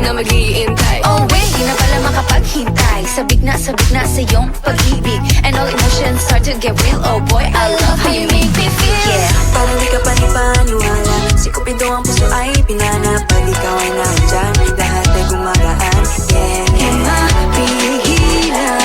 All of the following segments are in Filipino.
na mag-iintay. Oh wait, di na pala makapaghintay. Sabik na sa iyong pag-ibig, and all emotions start to get real. Oh boy, I love how you make me feel. Yeah, parang di ka panipaniwala. Si Cupido ang puso ay pinanap. Pag ikaw ay nandyan, lahat ay gumagaan. Yeah, di mapigilan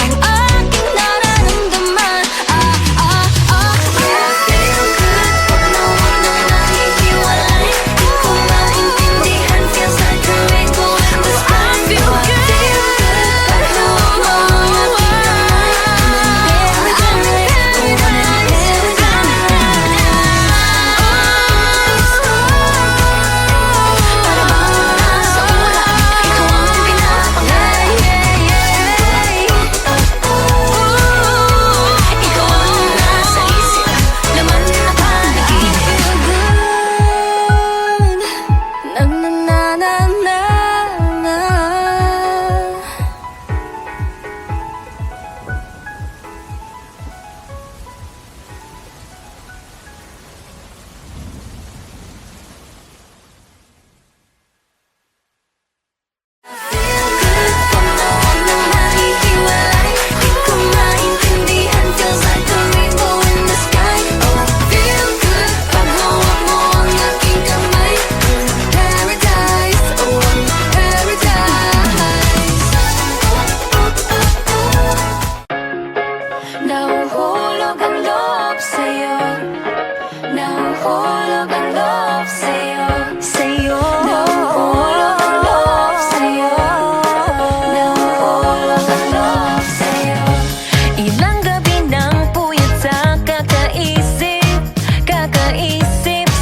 ang aking nararamdaman. Feel good, pag nawag na nahihiwalay. Di ko maintindihan, feels like a rainbow in the sky. Feel good, pag nawag mo ang aking kamay. Nahuhulog ang loob sa'yo. Nahuhulog ang loob sa'yo. Nahuhulog ang loob sa'yo. Nahuhulog ang loob sa'yo. Ilang gabi nang puyat sa kakaisip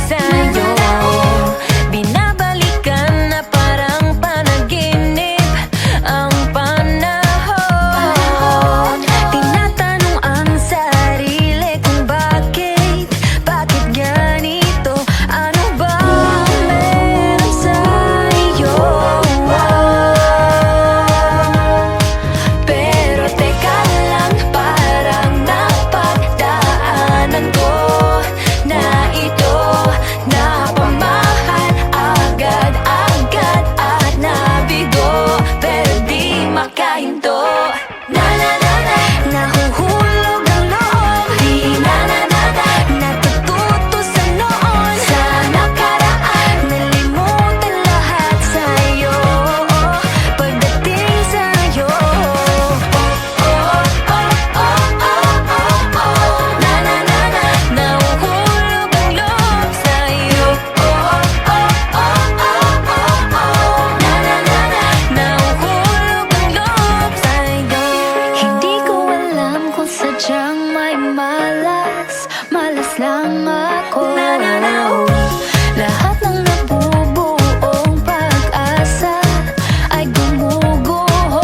sa'yo. Binabalikan na parang panaginip ang panahon. Tinatanong ang sarili kung bakit ganito? Ano ba meron sa'yo? Pero teka lang, parang napagdaanan ko na ito. Napamahal agad-agad at nabigo, pero di makahinto. Nahuhulog ang loob, di natututo sa noon, sa nakaraan. Nalimutan lahat sa'yo, pagdating sa'yo. Nahuhulog ang loob sa'yo. Nahuhulog ang loob sa'yo. Hindi ko alam kung sadyang may malas lang ako. Lahat ng nabubuong pag-asa ay gumuguho.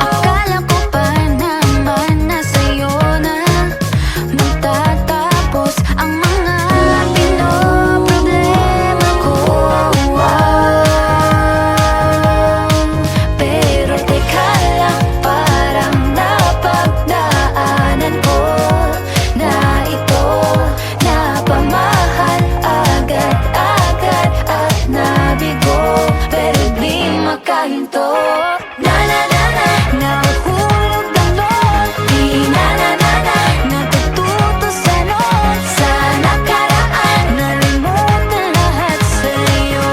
Akala ko pa naman na sa'yo na magtatapos ang mga pinoproblema ko. Pero teka lang, parang napagdaanan ko na ito. Napamahal agad-agad at nabigo, pero di makahinto. Nahuhulog ang loob, di natututo sa noon, sa nakaraan. Nalimutan lahat sa'yo,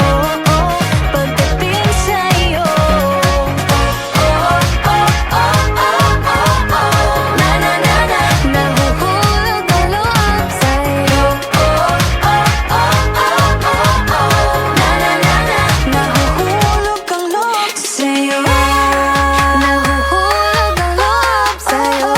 pagdating sa'yo. Nahuhulog ang loob sa'yo. Nahuhulog ang loob sa'yo. Nahuhulog ang loob sa'yo. Nahuhulog ang loob sa'yo.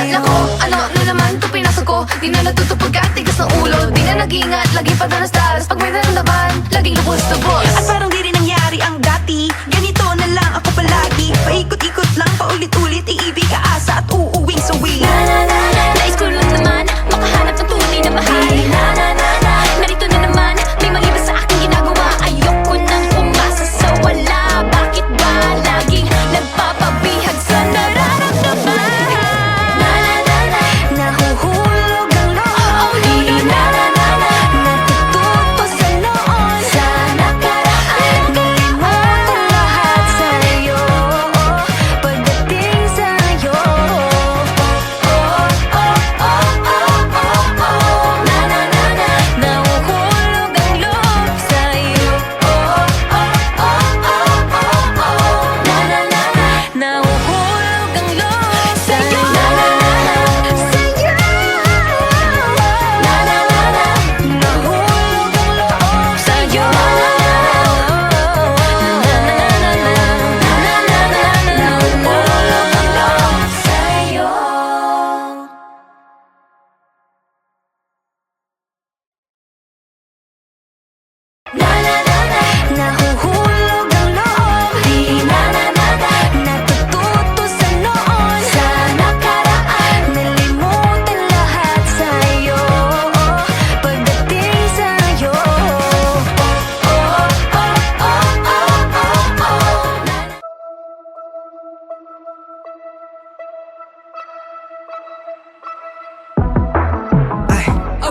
Nako, ano na naman ito pinasok ko? Di na natutupag at tigas ng ulo. Di na nag-ingat, lagi pa danas-danas. Pag may naramdaman, laging lubos-lubos. At parang di rin nangyari ang dati. Ganito na lang ako palagi. Paikot-ikot lang, paulit-ulit. Iibig, aasa at uuwing suwi. Nais ko lang naman makahanap ng tunay na mahal. Narito na naman, may mali ba sa aking ginagawa? Ayoko nang umasa sa wala. Bakit ba laging nagpapabihag sa nararamdaman? Nahuhulog ang loob, Oh, no, no, no, no.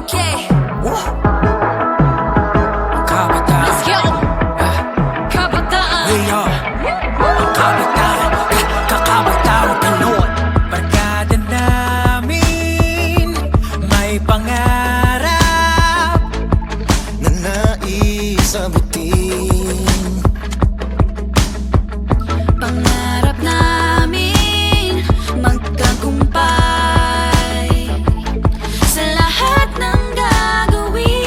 Okay, Kabataan, let's go. Kabataan. we are ang kabataan, kakabataan Pinoy. Barkada namin may pangarap na nais abutin. Pangarap namin magtagumpay sa lahat ng gagawin.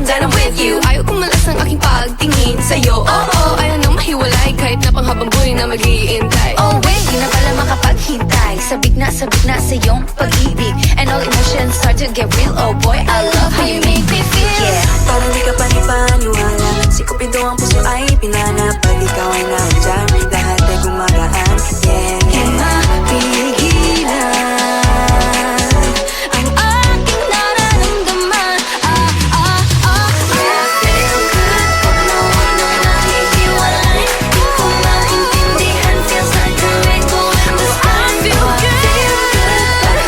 that I'm with you. Ayaw kumalas ng aking pagtingin sa'yo. Ayaw nang mahiwalay kahit na panghabang buhay na mag-iintay. Oh wait, di na pala makapaghintay. Sabik na sa iyong pag-ibig. And all emotions start to get real. Oh boy, I love how you make me feel. Yeah. Parang di ka panipaniwala. Si Cupido ang puso ay pinanap. Pag ikaw ay nandyan, lahat ay gumagaan. Yeah, Di mapigilan ang aking nararamdaman. Yeah, feel good. Huwag na nahihiwalay. Di ko maintindihan. Feels like a rainbow in the sky. feel good. Pag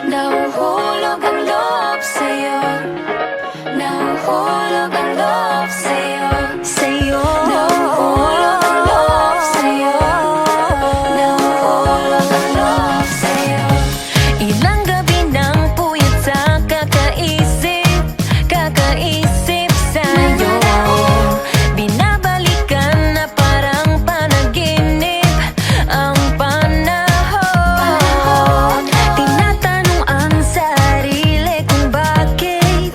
nawawala ka nahuhulog ang loob sa'yo. Nahuhulog ang loob sa'yo. Nahuhulog ang loob sa'yo. Nahuhulog ang loob sa'yo. Ilang gabi nang puyat sa kakaisip sa'yo. Binabalikan na parang panaginip ang panahon. Tinatanong ang sarili kung bakit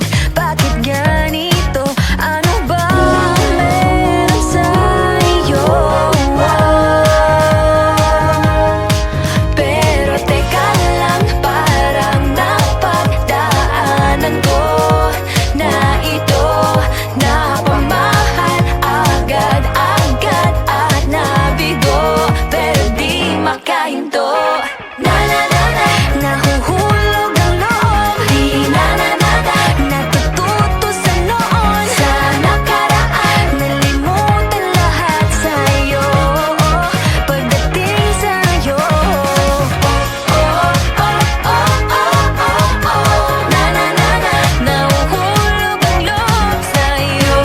ganito? Ano ba ang meron sa'yo? Pero teka lang, parang napagdaanan ko na ito. Napamahal agad-agad at nabigo, pero di makahinto. Nahuhulog ang loob. Natututo sa noon. Sa nakaraan, nalimutan lahat sa'yo. Pagdating sa'yo. Nahuhulog ang loob sa'yo.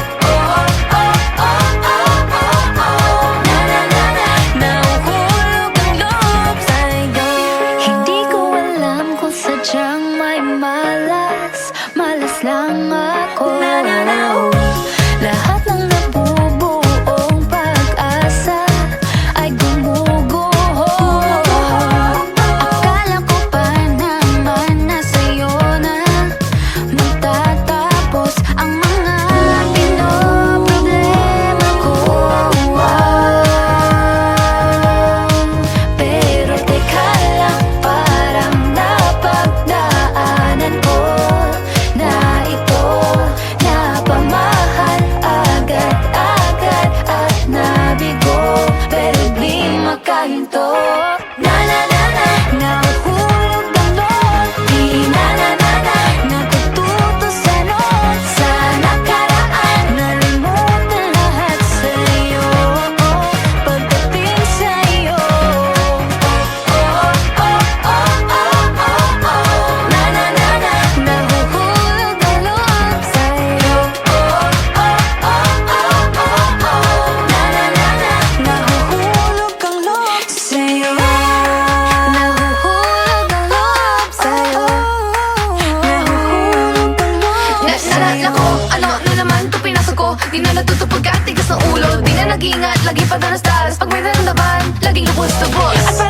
Nahuhulog ang loob sa'yo. Hindi ko alam kung sadyang may malas lang ako. Lahat ng nabubuong pag-asa ay gumuguho. Akala ko pa naman na sa'yo na magtatapos ang mga pinoproblema ko. Pero teka lang, parang napagdaanan ko na ito. Napamahal agad-agad at nabigo, pero di makahinto. Nahuhulog ang loob. Natututo sa noon. Sa nakaraan, nalimutan lahat sa'yo. Pagdating sa'yo. Nahuhulog ang loob sa'yo. Nahuhulog ang loob sa'yo. Nahuhulog ang loob sa'yo. Nahuhulog ang loob Naalala ko, ano na naman ito pinasok ko. Di na natutupag at tigas ng ulo. Di na nag-iingat, lagi pa danas-daras. Pag may naramdaman, laging lubos-lubos. At